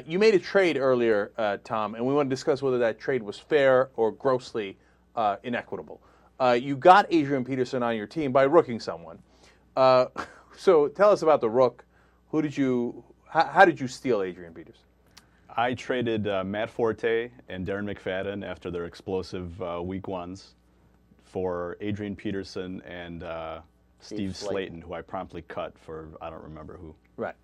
You made a trade earlier, Tom, and we want to discuss whether that trade was fair or grossly inequitable. You got Adrian Peterson on your team by rooking someone. So tell us about the rook. How did you steal Adrian Peterson? I traded Matt Forte and Darren McFadden after their explosive week ones for Adrian Peterson and Steve Slayton, who I promptly cut for I don't remember who. Right.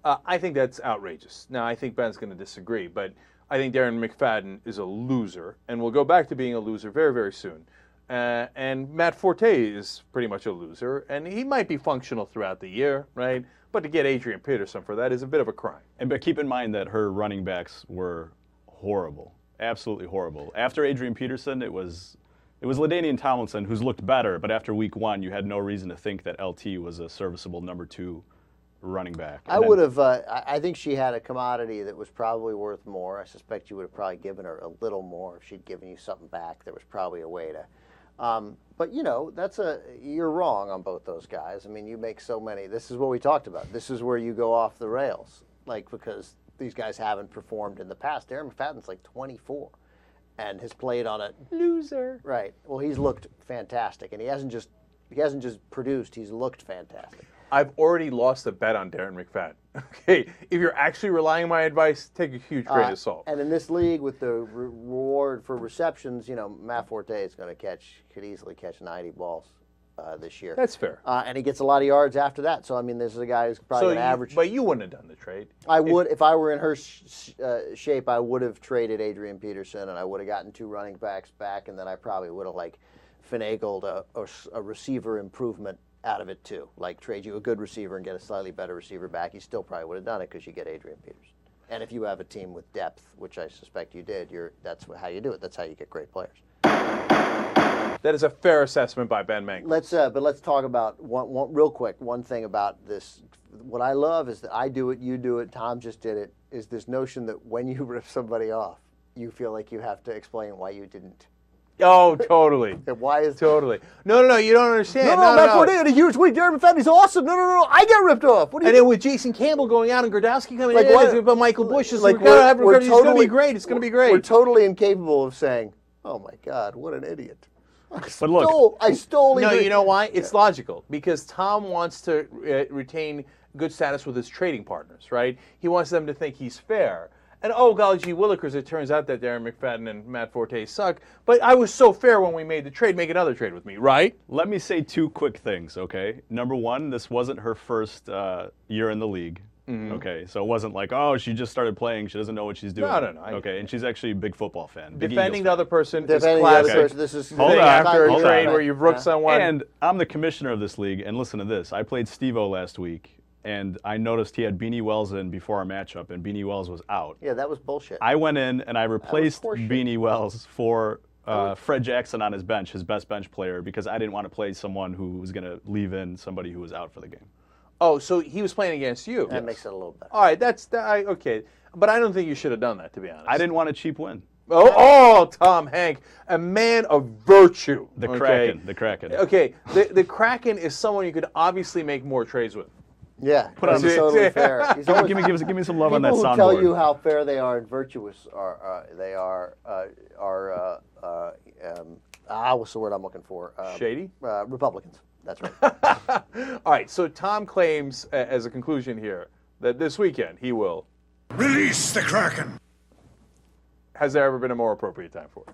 I think that's outrageous. Now, I think Ben's going to disagree, but I think Darren McFadden is a loser, and will go back to being a loser very, very soon. And Matt Forte is pretty much a loser, and he might be functional throughout the year, right? But to get Adrian Peterson for that is a bit of a crime. But keep in mind that her running backs were horrible, absolutely horrible. After Adrian Peterson, it was LaDainian Tomlinson, who's looked better, but after week one, you had no reason to think that LT was a serviceable number 2 running back. I think she had a commodity that was probably worth more. I suspect you would have probably given her a little more if she'd given you something back. There was probably a way to. But you're wrong on both those guys. I mean, you make so many. This is what we talked about. This is where you go off the rails, because these guys haven't performed in the past. Darren McFadden's like 24, and has played on a Loser. Right. Well, he's looked fantastic, and he hasn't just produced. He's looked fantastic. I've already lost a bet on Darren McFadden. Okay, if you're actually relying on my advice, take a huge grain of salt. And in this league, with the reward for receptions, Matt Forte could easily catch 90 balls this year. That's fair. And he gets a lot of yards after that. So, I mean, this is a guy who's probably an average. But you wouldn't have done the trade. I would, if I were in her shape, I would have traded Adrian Peterson, and I would have gotten 2 running backs back, and then I probably would have, finagled a receiver improvement out of it too, trade you a good receiver and get a slightly better receiver back. You still probably would have done it because you get Adrian Peterson. And if you have a team with depth, which I suspect you did, that's how you do it. That's how you get great players. That is a fair assessment by Ben Mankiewicz. But let's talk about one real quick. One thing about this, what I love is that I do it, you do it, Tom just did it. Is this notion that when you rip somebody off, you feel like you have to explain why you didn't. Oh, totally. Why is totally? No, you don't understand. No, Matt Forte had a huge week. Darren McFadden's awesome. No, I get ripped off. And then with Jason Campbell going out and Gordowski coming in, but Michael Bush is it's going to be great. It's going to be great. We're totally incapable of saying, "Oh my God, what an idiot." I stole. No, you know why? It's logical because Tom wants to retain good status with his trading partners, right? He wants them to think he's fair. And oh, golly gee willikers, it turns out that Darren McFadden and Matt Forte suck. But I was so fair when we made the trade. Make another trade with me, right? Let me say 2 quick things, okay? Number 1, this wasn't her first year in the league. Mm-hmm. Okay, so it wasn't like, oh, she just started playing. She doesn't know what she's doing. No. Okay, and she's actually a big football fan. Defending the other person is classic. classic. This is after a trade where you've rooked someone. And I'm the commissioner of this league, and listen to this. I played Steve-O last week. And I noticed he had Beanie Wells in before our matchup, and Beanie Wells was out. Yeah, that was bullshit. I went in and I replaced Beanie Wells for Fred Jackson on his bench, his best bench player, because I didn't want to play someone who was going to leave in somebody who was out for the game. Oh, so he was playing against you. That makes it a little better. All right, okay. But I don't think you should have done that, to be honest. I didn't want a cheap win. Oh, Tom Hanc, a man of virtue. The Kraken. Okay, the Kraken is someone you could obviously make more trades with. Yeah, put on totally fair. Give me some love on that soundboard. People who tell you how fair they are and virtuous what's the word I'm looking for? Shady? Republicans. That's right. All right, so Tom claims, as a conclusion here, that this weekend he will release the Kraken. Has there ever been a more appropriate time for it?